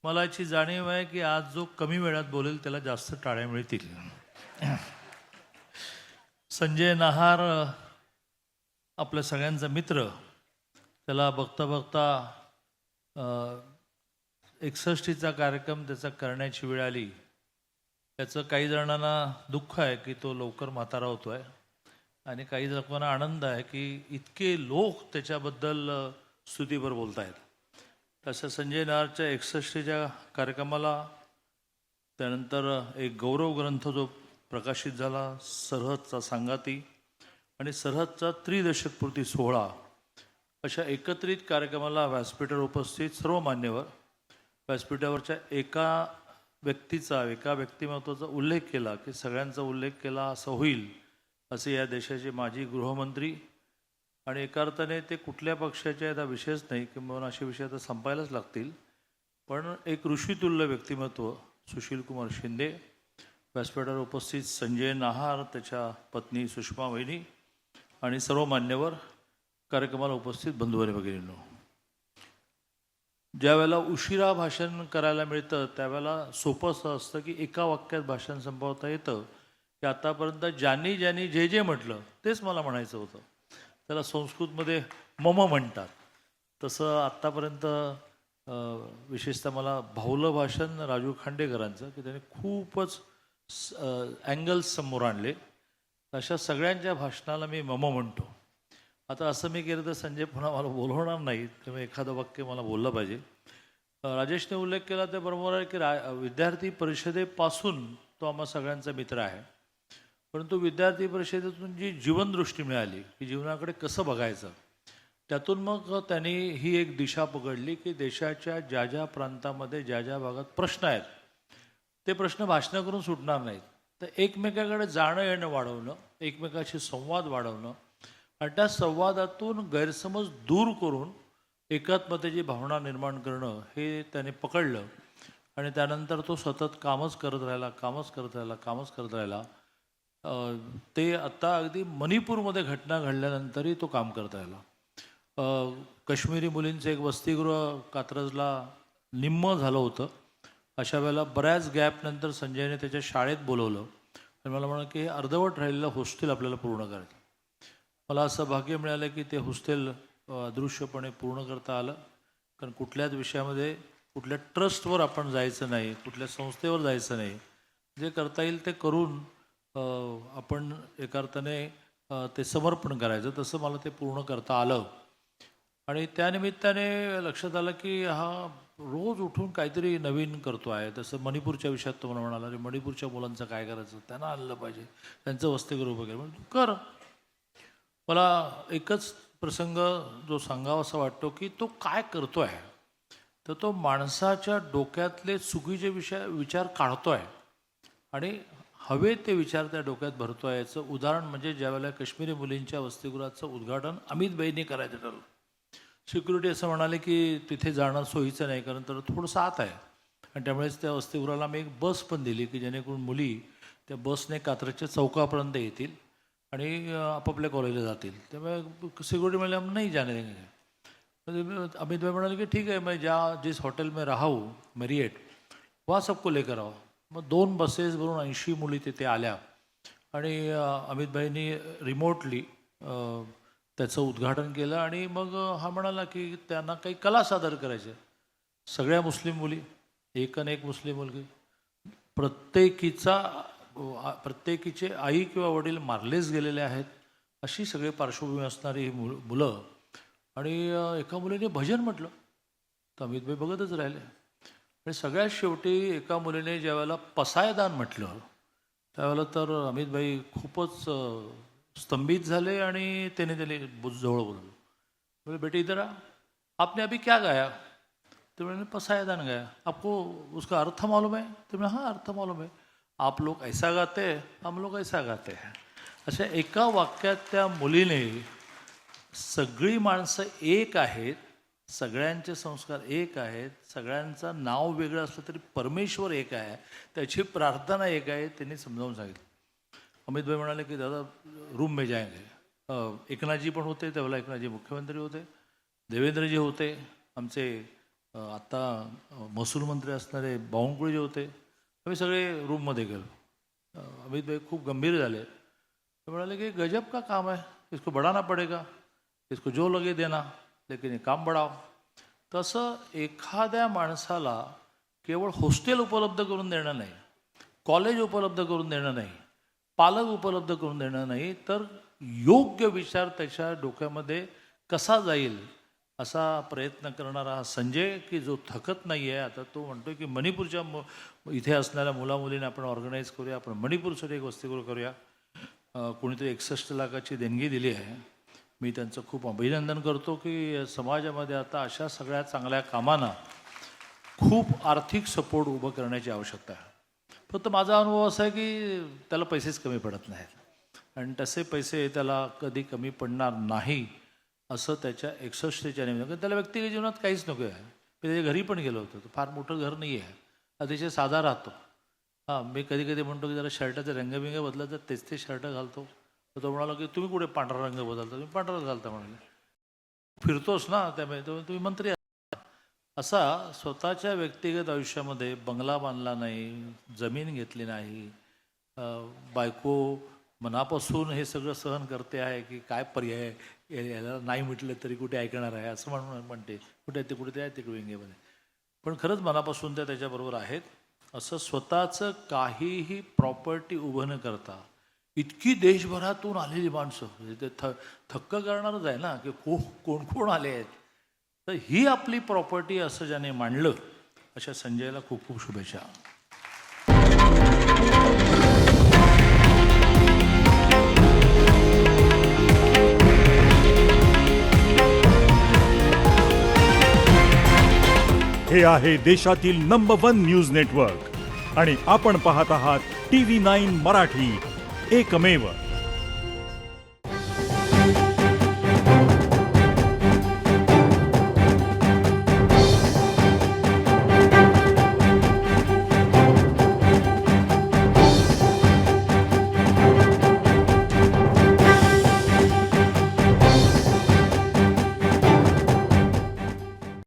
मला याची जाणीव आहे की आज जो कमी वेळात बोलेल त्याला जास्त टाळ्या मिळतील. संजय नाहार आपल्या सगळ्यांचा मित्र, त्याला बघता बघता 61चा कार्यक्रम त्याचा करण्याची वेळ आली. त्याचं काही जणांना दुःख आहे की तो लवकर म्हातारा होतोय आणि काही लोकांना आनंद आहे की इतके लोक त्याच्याबद्दल स्तुतीवर बोलत आहेत. तसं संजय नाहारच्या 61च्या कार्यक्रमाला त्यानंतर एक गौरव ग्रंथ जो प्रकाशित झाला, सरहदचा सांगाती आणि सरहदचा त्रिदशकपूर्ती सोहळा, अशा एकत्रित कार्यक्रमाला व्यासपीठावर उपस्थित सर्व मान्यवर, व्यासपीठावरच्या एका व्यक्तिमत्वाचा उल्लेख केला की सगळ्यांचा उल्लेख केला असं होईल, असे या देशाचे माजी गृहमंत्री आणि एका अर्थाने ते कुठल्या पक्षाचे आता विषयच नाही किंवा असे विषय आता संपायलाच लागतील, पण एक ऋषितुल्य व्यक्तिमत्व सुशीलकुमार शिंदे, व्यासपीठावर उपस्थित संजय नाहार, त्याच्या पत्नी सुषमा वहिनी आणि सर्व मान्यवर, कार्यक्रमाला उपस्थित बंधू आणि भगिनींनो. ज्या वेळेला उशिरा भाषण करायला मिळतं त्यावेळेला सोपं असं असतं की एका वाक्यात भाषण संपवता येतं की आतापर्यंत ज्यांनी ज्यांनी जे जे म्हटलं तेच मला म्हणायचं होतं. त्याला संस्कृतमध्ये मम म्हणतात. तसं आत्तापर्यंत विशेषतः मला भावलं भाषण राजू खांडेकरांचं की त्याने खूपच अँगल्स समोर आणले. अशा सगळ्यांच्या भाषणाला मी मम म्हणतो. आता असं मी केलं तर संजय पुन्हा मला बोलवणार नाही, त्यामुळे एखादं वाक्य मला बोललं पाहिजे. राजेशने उल्लेख केला ते बरोबर आहे की विद्यार्थी परिषदेपासून तो आम्हा सगळ्यांचा मित्र आहे, परंतु विद्यार्थी परिषदेतून जी जीवनदृष्टी मिळाली की जीवनाकडे कसं बघायचं, त्यातून मग त्यांनी ही एक दिशा पकडली की देशाच्या ज्या ज्या प्रांतामध्ये ज्या ज्या भागात प्रश्न आहेत ते प्रश्न भाषणं करून सुटणार नाहीत, तर एकमेकाकडे जाणं येणं वाढवणं, एकमेकाशी संवाद वाढवणं आणि त्या संवादातून गैरसमज दूर करून एकात्मतेची भावना निर्माण करणं हे त्याने पकडलं आणि त्यानंतर तो सतत कामच करत राहिला. ते आता अगदी मणिपूरमध्ये घटना घडल्यानंतरही तो काम करत राहिला. काश्मीरी मुलींचं एक वसतिगृह कात्रजला निम्म झालं होतं. अशा वेळेला बऱ्याच गॅपनंतर संजयने त्याच्या शाळेत बोलवलं आणि मला म्हणालं की हे अर्धवट राहिलेलं हॉस्टेल आपल्याला पूर्ण करायचं. मला असं भाग्य मिळालं की ते हॉस्टेल अदृश्यपणे पूर्ण करता आलं, कारण कुठल्याच विषयामध्ये कुठल्या ट्रस्टवर आपण जायचं नाही, कुठल्या संस्थेवर जायचं नाही, जे करता येईल ते करून आपण एका अर्थाने ते समर्पण करायचं. तसं मला ते पूर्ण करता आलं आणि त्यानिमित्ताने लक्षात आलं की हा रोज उठून काहीतरी नवीन करतो आहे. तसं मणिपूरच्या विषयात तो मला म्हणाला, अरे मणिपूरच्या मुलांचं काय करायचं, त्यांना आणलं पाहिजे, त्यांचं वसतिगृह वगैरे, म्हणजे कर. मला एकच प्रसंग जो सांगावा असा वाटतो की तो काय करतो आहे, तर तो माणसाच्या डोक्यातले चुकीचे विचार काढतो आहे आणि हवे ते विचार त्या डोक्यात भरतो आहे. याचं उदाहरण म्हणजे ज्यावेळेला काश्मीरी मुलींच्या वसतिगृहाचं उद्घाटन अमित भाईंनी करायचं ठरलं. सिक्युरिटी असं म्हणाले की तिथे जाणं सोयीचं नाही, कारण तर थोडंसं आत आहे आणि त्यामुळेच त्या वसतिगृहाला आम्ही एक बस पण दिली की जेणेकरून मुली त्या बसने कात्रजच्या चौकापर्यंत येतील आणि आपापल्या कॉलेजला जातील. त्यामुळे सिक्युरिटी मिळाले हम नहीं जाने देंगे. अमित भाई म्हणाले की ठीक आहे, मैं जिस हॉटेल में रहा हूँ मेरिएट, वहाँ सबको लेकर आओ. मग 2 बसेस भरून 80 मुली तिथे आल्या आणि अमित भाईंनी रिमोटली त्याचं उद्घाटन केलं आणि मग हा म्हणाला की त्यांना काही कला सादर करायचे. सगळ्या मुस्लिम मुली, एक मुस्लिम मुलगी, प्रत्येकीचे आई किंवा वडील मारलेच गेलेले आहेत, अशी सगळी पार्श्वभूमी असणारी ही मुलं. आणि एका मुलीने भजन म्हटलं तर अमितभाई बघतच राहिले आणि सगळ्यात शेवटी एका मुलीने ज्यावेळेला पसायदान म्हटलं त्यावेळेला तर अमितभाई खूपच स्तंभित झाले आणि त्याने जवळ बोलवलं. बोले बेटे इधर आ, आपने अभी क्या गाया? तो मैंने पसायदान गाया. आपको उसका अर्थ मालूम है? तो मैंने हाँ अर्थ मालूम है. आप लोग ऐसा गाते हैं, हम लोग ऐसा गाते हैं. अशा एका वाक्यात त्या मुलीने सगळी माणसं एक आहेत, सगळ्यांचे संस्कार एक आहेत, सगळ्यांचं नाव वेगळं असलं तरी परमेश्वर एक आहे, त्याची प्रार्थना एक आहे, त्यांनी समजावून सांगितलं. अमितभाई म्हणाले की दादा रूम में जाएंगे. एकनाथजी पण होते त्यावेळेला, एकनाथजी मुख्यमंत्री होते, देवेंद्रजी होते, आमचे आता महसूल मंत्री असणारे बावनकुळे जे होते, आम्ही सगळे रूममध्ये गेलो. अमित भाई खूप गंभीर झाले. ते म्हणाले की गजब का काम है, इसको बढ़ाना पड़ेगा, इसको जो लगे देना, लेकिन ये काम बढ़ाओ. तसं एखाद्या माणसाला केवळ हॉस्टेल उपलब्ध करून देणं नाही, कॉलेज उपलब्ध करून देणं नाही, पालक उपलब्ध करून देणं नाही, तर योग्य विचार त्याच्या डोक्यामध्ये कसा जाईल असा प्रयत्न करणारा हा संजय, की जो थकत नाही आहे. आता तो म्हणतो की मणिपूरच्या इथे असणाऱ्या मुलामुलींना आपण ऑर्गनाईज करूया, आपण मणिपूरसाठी एक वसतिगृह करूया. कोणीतरी 61 लाखाची देणगी दिली आहे. मी त्यांचं खूप अभिनंदन करतो की समाजामध्ये आता अशा सगळ्या चांगल्या कामांना खूप आर्थिक सपोर्ट उभं करण्याची आवश्यकता आहे. फक्त माझा अनुभव असा आहे की त्याला पैसेच कमी पडत नाहीत आणि तसे पैसे त्याला कधी कमी पडणार नाही असं त्याच्या 61च्या निमित्तानं. कारण त्याला व्यक्तिगत जीवनात काहीच नको आहे. मी त्याच्या घरी पण गेलो होतो. फार मोठं घर नाही आहे, अतिशय साधा राहतो. हां, मी कधी कधी म्हणतो की जरा शर्टाचा रंगबिंग बदला, तर तेच शर्ट घालतो. तर तो म्हणाला की तुम्ही कुठे पांढरा रंग बदलता, तुम्ही पांढराच घालता म्हणाले. फिरतोस ना, त्यामुळे तुम्ही मंत्री आहात. असा स्वतःच्या व्यक्तिगत आयुष्यामध्ये बंगला बांधला नाही, जमीन घेतली नाही, बायको मनापासून हे सगळं सहन करते आहे की काय पर्याय, याला नाही म्हटलं तरी कुठे ऐकणार आहे असं म्हणते. कुठे ते कुठे ते आहे तिकडे विंगेमध्ये, पण खरंच मनापासून त्या त्याच्याबरोबर आहेत. असं स्वतःचं काहीही प्रॉपर्टी उभं न करता इतकी देशभरातून आलेली माणसं, म्हणजे ते थक्क करणारच आहे ना की कोण कोण आले आहेत. तर ही आपली प्रॉपर्टी असं ज्याने मांडलं, अशा संजयला खूप खूप शुभेच्छा. हे आहे देशातील नंबर 1 न्यूज नेटवर्क आणि आपण पाहत आहात TV9 मराठी, एकमेव.